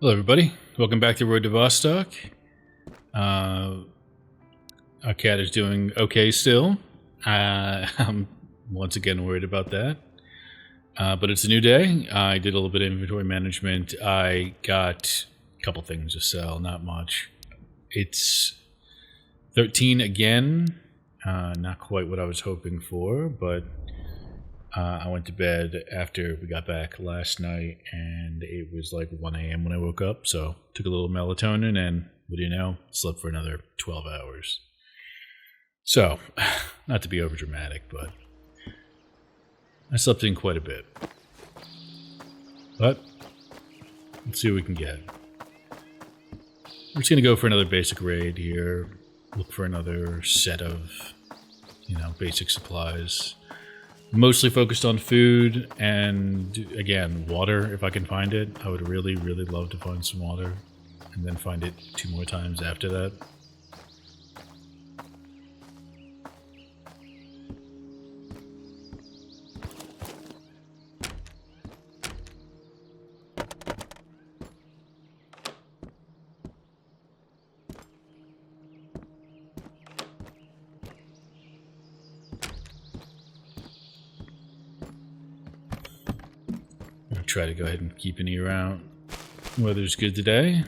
Hello, everybody. Welcome back to Road to Vostok. Our cat is doing okay still. I'm once again worried about that. But it's a new day. I did a little bit of inventory management. I got a couple things to sell, not much. It's 13 again. Not quite what I was hoping for, but I went to bed after we got back last night, and it was like 1 a.m. when I woke up, so took a little melatonin, and what do you know? Slept for another 12 hours. So, not to be overdramatic, but I slept in quite a bit. But, let's see what we can get. We're just going to go for another basic raid here, look for another set of, basic supplies. Mostly focused on food and, again, water, if I can find it. I would really, really love to find some water and then find it 2 more times after that. Try to go ahead and keep an ear out. Weather's good today.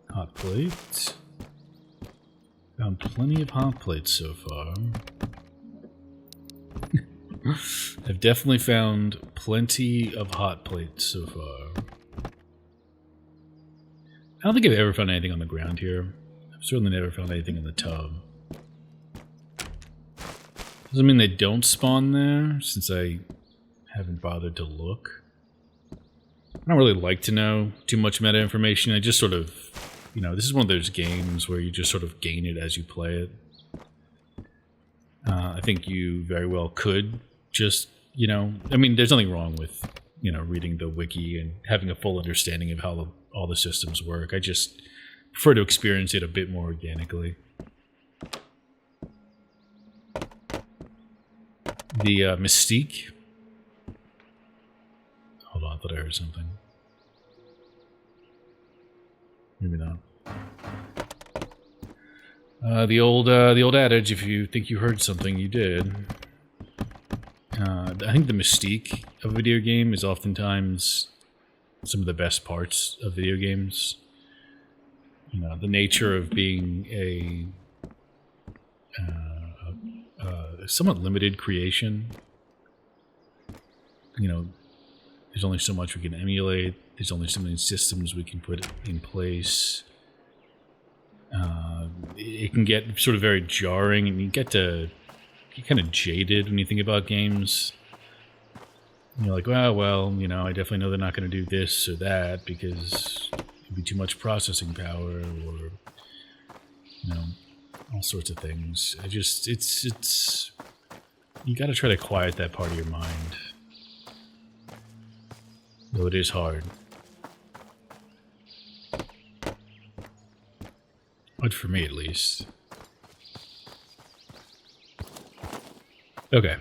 Hot plates. Found plenty of hot plates so far. I've definitely found plenty of hot plates so far. I don't think I've ever found anything on the ground here. I've certainly never found anything in the tub. Doesn't mean they don't spawn there, since I haven't bothered to look. I don't really like to know too much meta information. I just sort of, this is one of those games where you just sort of gain it as you play it. I think you very well could just, there's nothing wrong with, reading the wiki and having a full understanding of how all the systems work. I just prefer to experience it a bit more organically. The mystique. Hold on, I thought I heard something. Maybe not. The old adage: if you think you heard something, you did. I think the mystique of a video game is oftentimes some of the best parts of video games. The nature of being a somewhat limited creation. There's only so much we can emulate. There's only so many systems we can put in place. It can get sort of very jarring, and you get kind of jaded when you think about games. You're like, well, I definitely know they're not going to do this or that because it'd be too much processing power, or all sorts of things. It's you got to try to quiet that part of your mind, though it is hard. But for me, at least. Okay.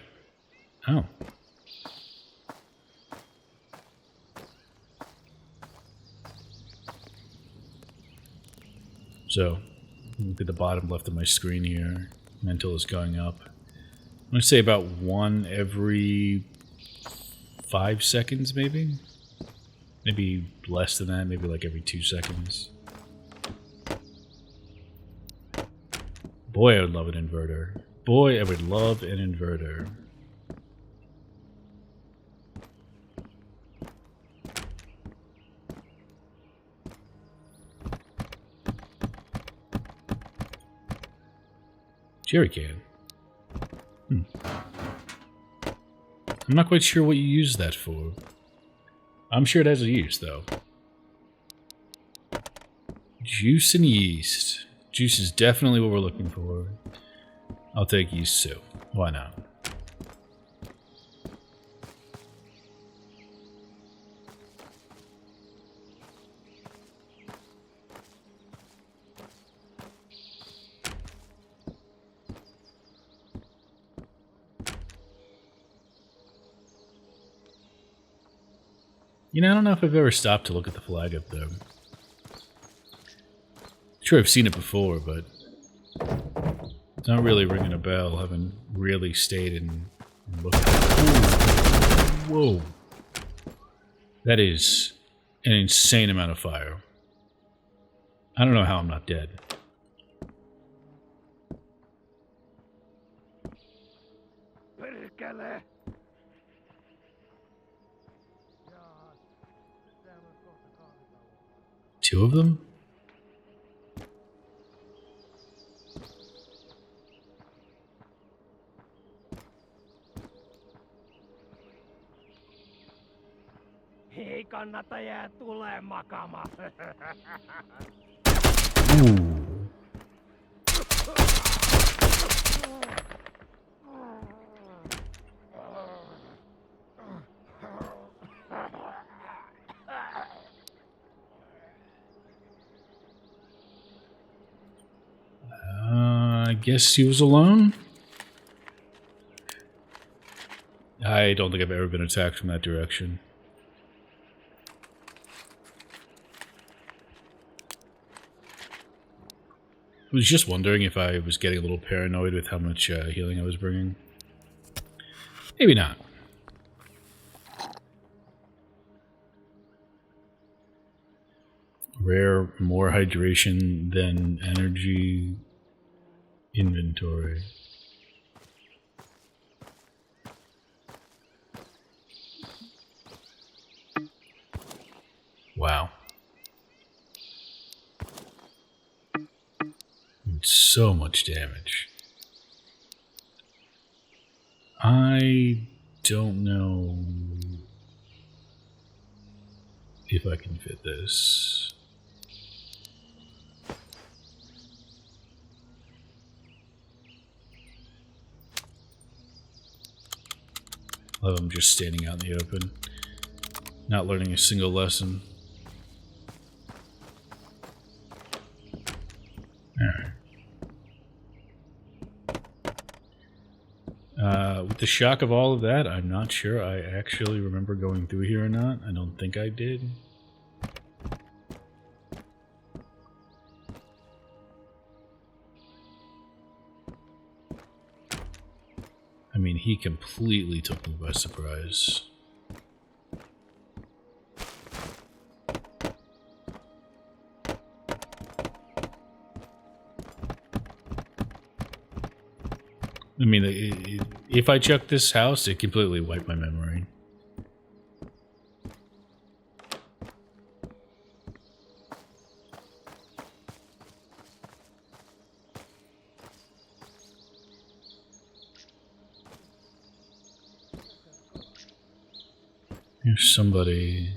Oh. So, look at the bottom left of my screen here. Mental is going up. I'm going to say about 1 every 5 seconds, maybe? Maybe less than that, maybe like every 2 seconds. Boy, I would love an inverter. Boy, I would love an inverter. Jerry can. I'm not quite sure what you use that for. I'm sure it has a use, though. Juice and yeast. Juice is definitely what we're looking for. I'll take yeast too. Why not? You know, I don't know if I've ever stopped to look at the flag up there. Sure, I've seen it before, but it's not really ringing a bell. I haven't really stayed and looked at it. Whoa. That is an insane amount of fire. I don't know how I'm not dead. Two of them? Ei kannata jää tuleen makaamaan. I guess he was alone? I don't think I've ever been attacked from that direction. I was just wondering if I was getting a little paranoid with how much healing I was bringing. Maybe not. Rare, more hydration than energy inventory. Wow. So much damage. I don't know if I can fit this. I love him just standing out in the open, not learning a single lesson. Alright. With the shock of all of that, I'm not sure I actually remember going through here or not. I don't think I did. I mean, he completely took me by surprise. I mean, if I check this house, it completely wiped my memory. There's somebody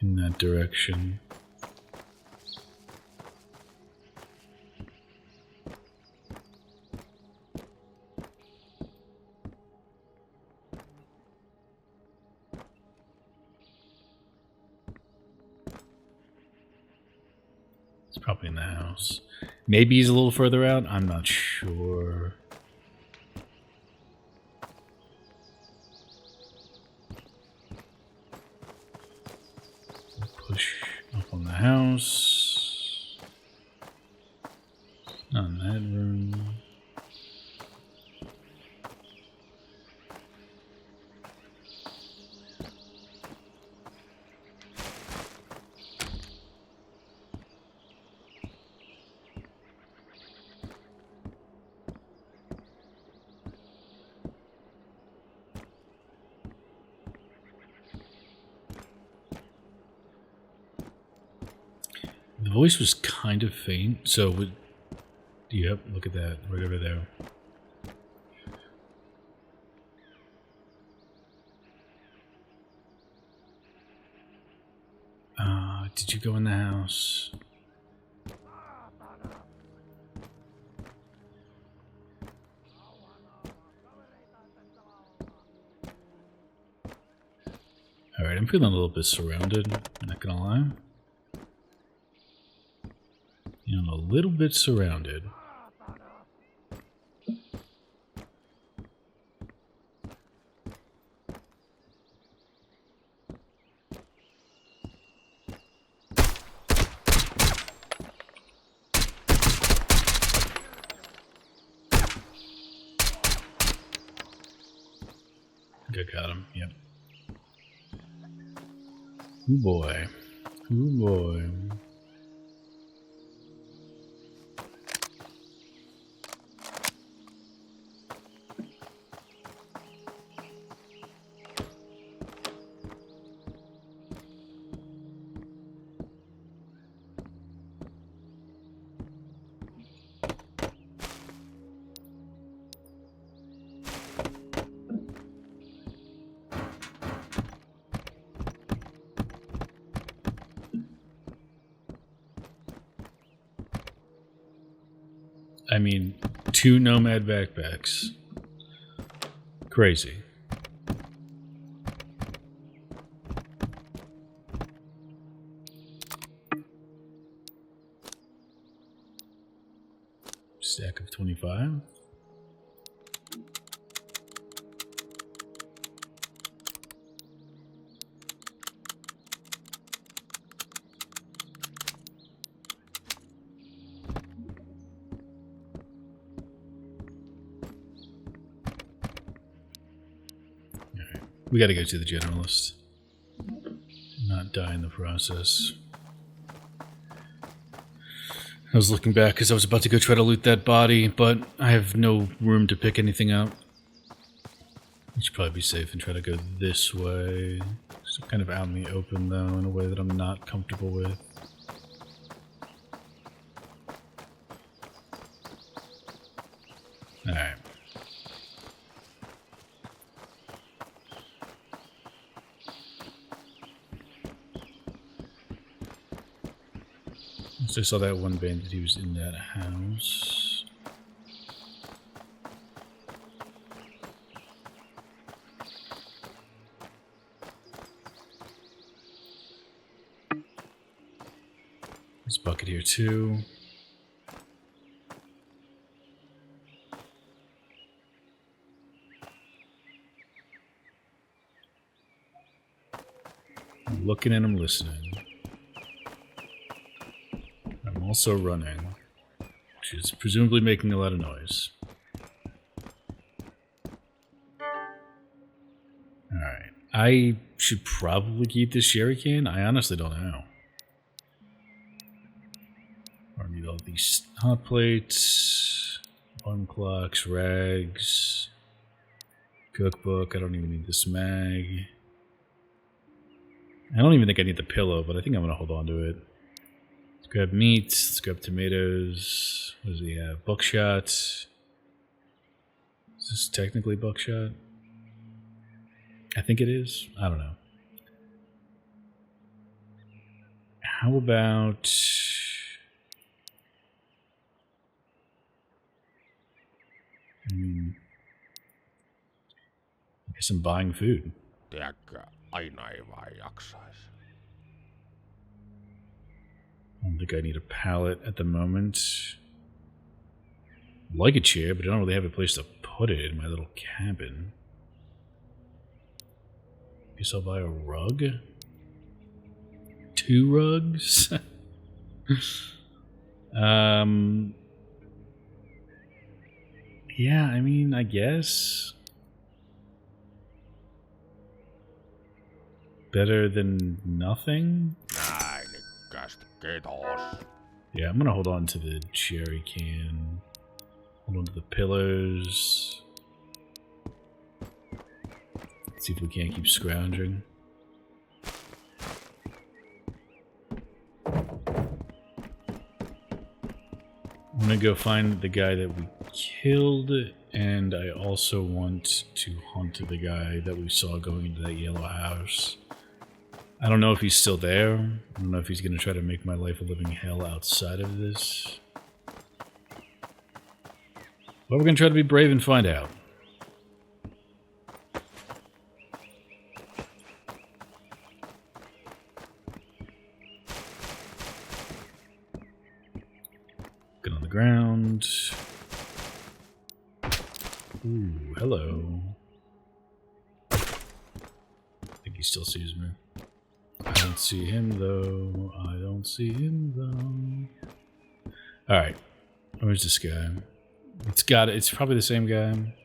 in that direction. Probably in the house. Maybe he's a little further out. I'm not sure. Push up on the house. Not in that room. The voice was kind of faint, so yep, look at that, right over there. Did you go in the house? Alright, I'm feeling a little bit surrounded, I'm not gonna lie. I'm a little bit surrounded. I think I got him. Yep. Oh boy. Oh boy. I mean, 2 nomad backpacks. Crazy. Stack of 25. We gotta go to the generalist. Not die in the process. I was looking back because I was about to go try to loot that body, but I have no room to pick anything up. I should probably be safe and try to go this way. So kind of out in the open though, in a way that I'm not comfortable with. Alright. So I saw that one bandit, he was in that house. There's a bucket here too. I'm looking and I'm listening. I'm also running, which is presumably making a lot of noise. Alright. I should probably keep this sherry can. I honestly don't know. I need all these hot plates, alarm clocks, rags, cookbook. I don't even need this mag. I don't even think I need the pillow, but I think I'm going to hold on to it. Let's grab meat. Let's grab tomatoes. What does he have? Buckshot. Is this technically buckshot? I think it is. I don't know. How about... I guess I'm buying food. Tiedätkö, aina ei vaan jaksaisi. I don't think I need a pallet at the moment. I'd like a chair, but I don't really have a place to put it in my little cabin. Guess I'll buy a rug? 2 rugs? Yeah, I mean, I guess. Better than nothing? Näin ikkästi, kiitos. Yeah, I'm gonna hold on to the cherry can. Hold on to the pillars. See if we can't keep scrounging. I'm gonna go find the guy that we killed, and I also want to hunt the guy that we saw going into that yellow house. I don't know if he's still there. I don't know if he's gonna try to make my life a living hell outside of this. But we're gonna try to be brave and find out. Get on the ground. Ooh, hello. I think he still sees me. I don't see him though. I don't see him though. Alright. Where's this guy? It's probably the same guy.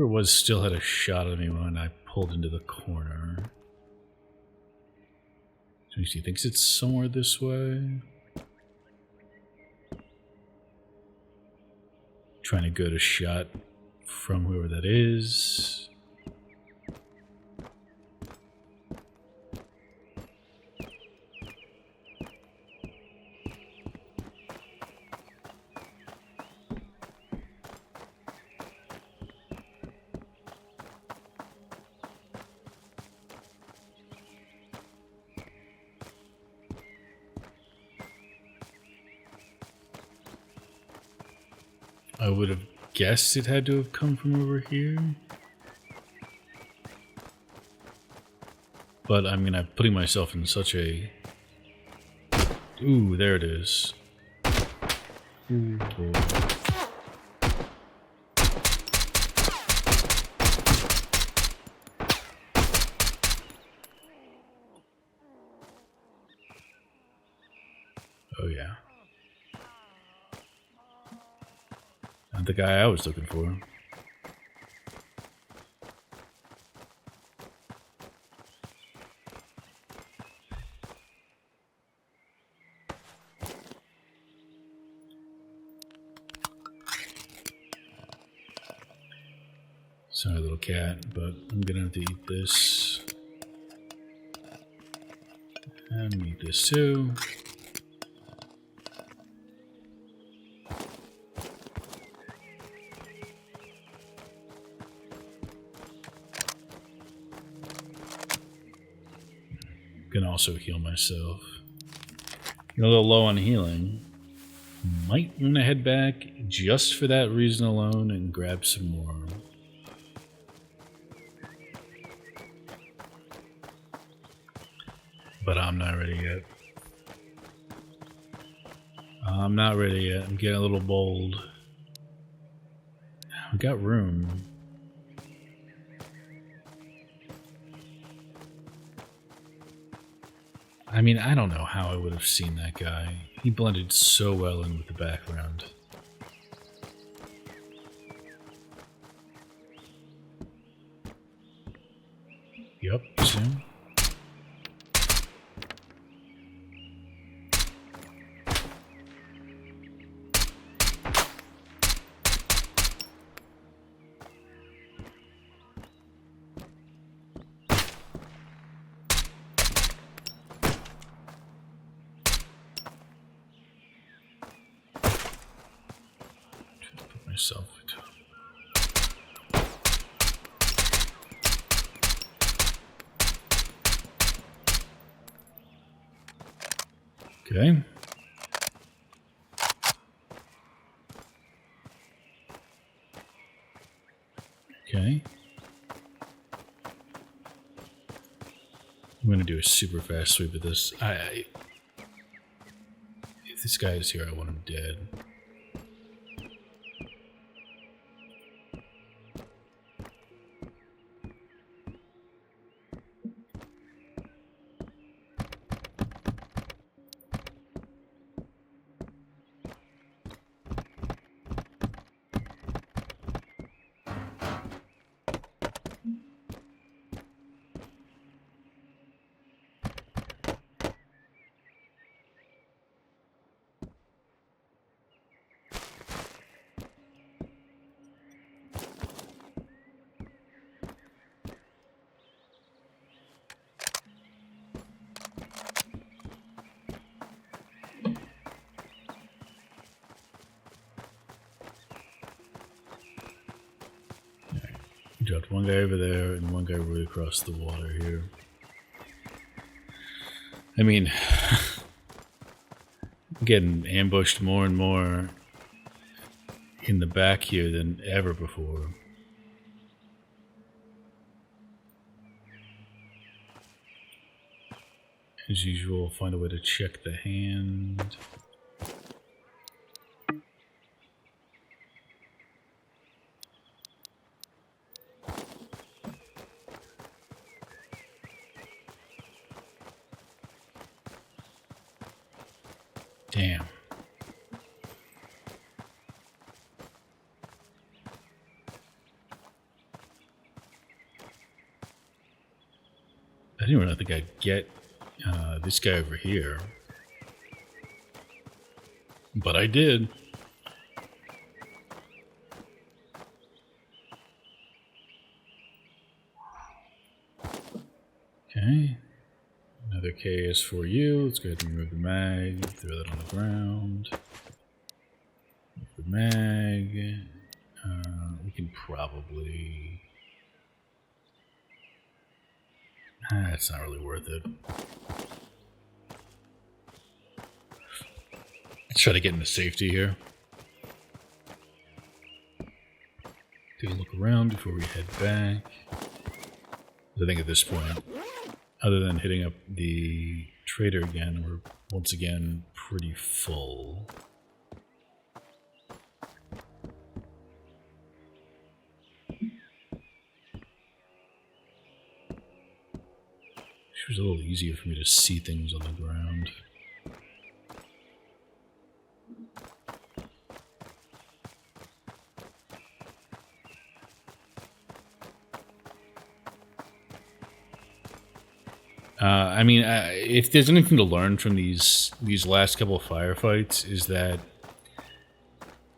Whoever it was still had a shot at me when I pulled into the corner. So he thinks it's somewhere this way. Trying to get a shot from whoever that is. I would have guessed it had to have come from over here. But I'm gonna putting myself in such a... Ooh, there it is. Ooh, boy. Oh yeah. Not the guy I was looking for. Sorry, little cat, but I'm gonna have to eat this. And eat this too. Can also heal myself. Get a little low on healing. Might want to head back just for that reason alone and grab some more. But I'm not ready yet. I'm not ready yet. I'm getting a little bold. We got room. I mean, I don't know how I would have seen that guy. He blended so well in with the background. Yup, soon. Myself. Okay. Okay. I'm gonna do a super fast sweep of this. If this guy is here, I want him dead. Dropped one guy over there and one guy really across the water here. I mean, I'm getting ambushed more and more in the back here than ever before. As usual, find a way to check the hand. Damn. didn't really think I'd get this guy over here. But I did. Okay. Another KS for you. Let's go ahead and remove the mag. Throw that on the ground. The mag. We can probably... it's not really worth it. Let's try to get into safety here. Take a look around before we head back. I think at this point, other than hitting up the trader again, we're once again pretty full. It was a little easier for me to see things on the ground. I mean, if there's anything to learn from these last couple of firefights, is that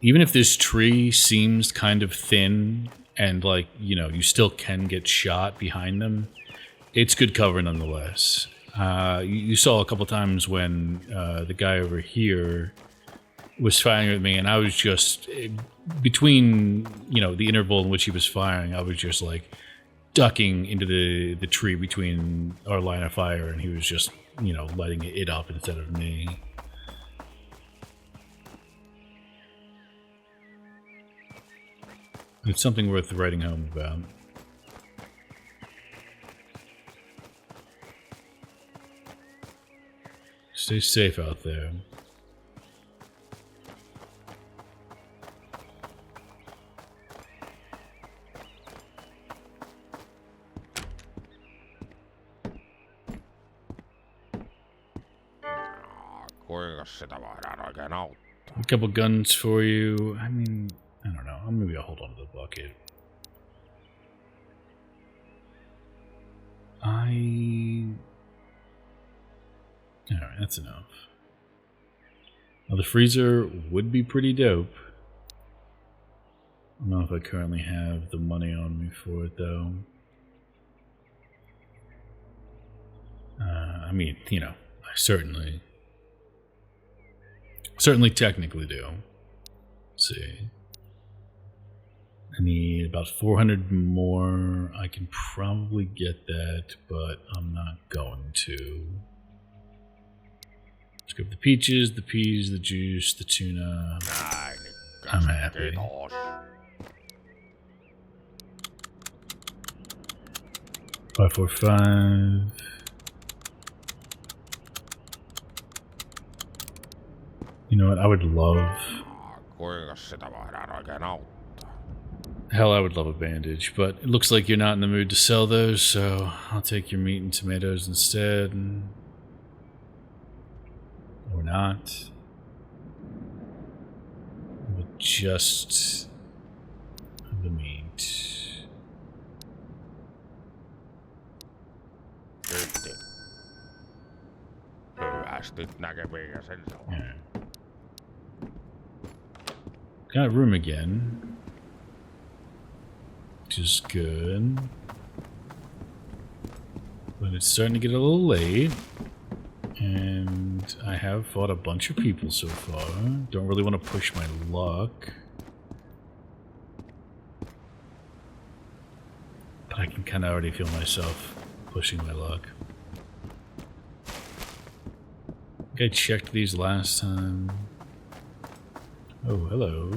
even if this tree seems kind of thin and like, you know, you still can get shot behind them, it's good cover nonetheless. You saw a couple times when the guy over here was firing at me, and I was just between, you know, the interval in which he was firing, I was just like ducking into the tree between our line of fire, and he was just, you know, lighting it up instead of me. It's something worth writing home about. Stay safe out there. Kuinka sitä voidaan oikein auttaa? A couple guns for you. I mean, I don't know. Maybe I'll hold on to the bucket. Alright, that's enough. Now, the freezer would be pretty dope. I don't know if I currently have the money on me for it, though. I mean, you know, I certainly technically do. Let's see. I need about 400 more. I can probably get that, but I'm not going to. Let's grab the peaches, the peas, the juice, the tuna. I'm happy. Kiitos. 545. You know what? I would love. Kuinka sitä voidaan oikein auttaa? Hell, I would love a bandage, but it looks like you're not in the mood to sell those, so I'll take your meat and tomatoes instead. Or not. But just the meat. Kiitti. Hyvästi näkemiin ja sen se on. Yeah. Got room again, which is good. But it's starting to get a little late. And I have fought a bunch of people so far. Don't really want to push my luck. But I can kind of already feel myself pushing my luck. I think I checked these last time. Oh, hello.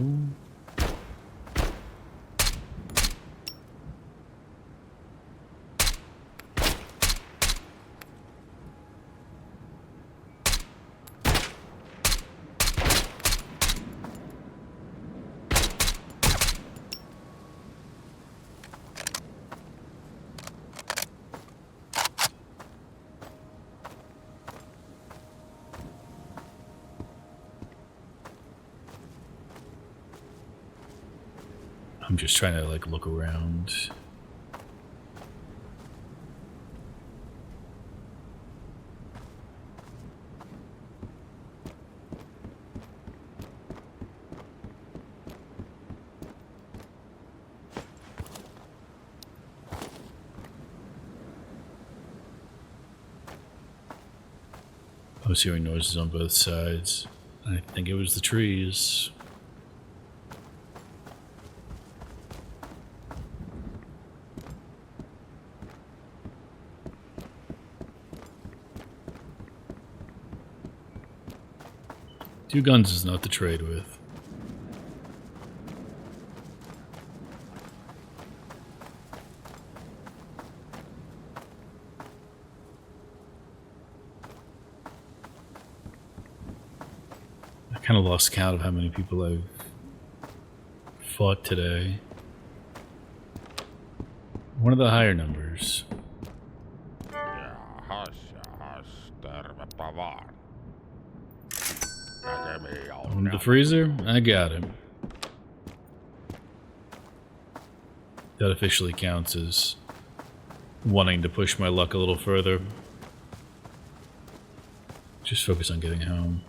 I'm just trying to like look around. I was hearing noises on both sides. I think it was the trees. Two guns is not to trade with. I kind of lost count of how many people I've fought today. One of the higher numbers. Jahas, tervepä vaan. Näkemiin, On the freezer, I got him. That officially counts as wanting to push my luck a little further. Just focus on getting home.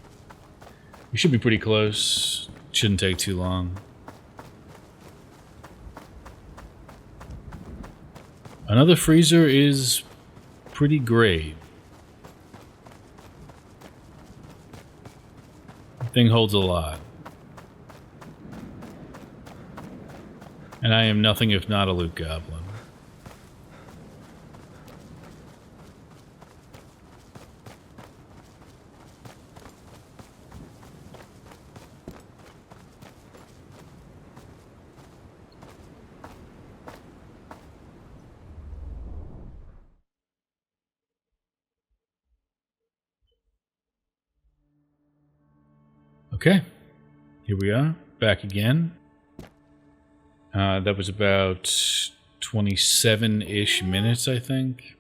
We should be pretty close. Shouldn't take too long. Another freezer is pretty great. Thing holds a lot. And I am nothing if not a loot goblin. Okay, here we are, back again. That was about 27-ish minutes, I think.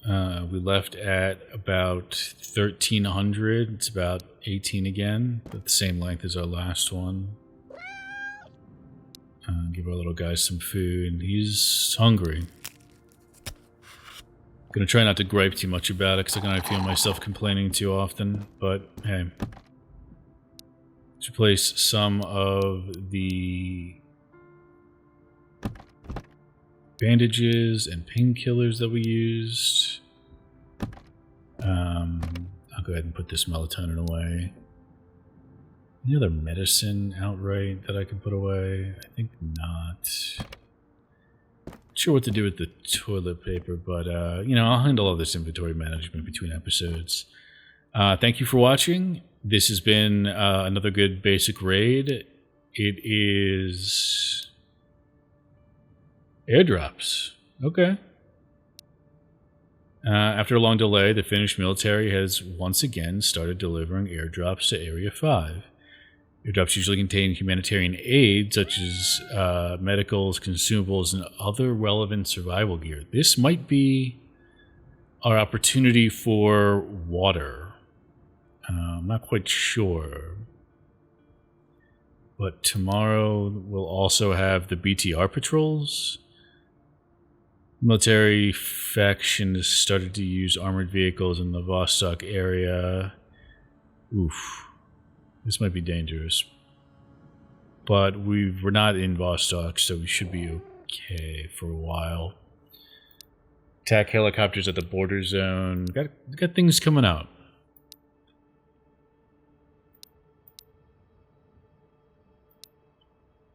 We left at about 1300. It's about 18 again, but the same length as our last one. Give our little guy some food. He's hungry. Gonna try not to gripe too much about it because I feel myself complaining too often, but hey. Let's replace some of the bandages and painkillers that we used. I'll go ahead and put this melatonin away. Any other medicine outright that I can put away? I think not. Sure what to do with the toilet paper, but you know, I'll handle all this inventory management between episodes. Thank you for watching. This has been another good basic raid. It is airdrops. Okay. After a long delay, the Finnish military has once again started delivering airdrops to Area 5. Airdrops usually contain humanitarian aid, such as medicals, consumables, and other relevant survival gear. This might be our opportunity for water. I'm not quite sure. But tomorrow we'll also have the BTR patrols. Military faction has started to use armored vehicles in the Vostok area. Oof. This might be dangerous. But we're not in Vostok, so we should be okay for a while. Attack helicopters at the border zone. Got things coming out.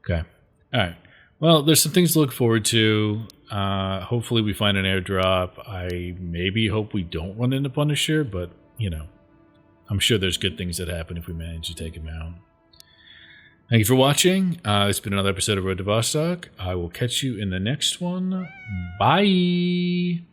Okay. Alright. Well, there's some things to look forward to. Hopefully we find an airdrop. I maybe hope we don't run into Punisher, but, you know. I'm sure there's good things that happen if we manage to take him out. Thank you for watching. It's been another episode of Road to Vostok. I will catch you in the next one. Bye!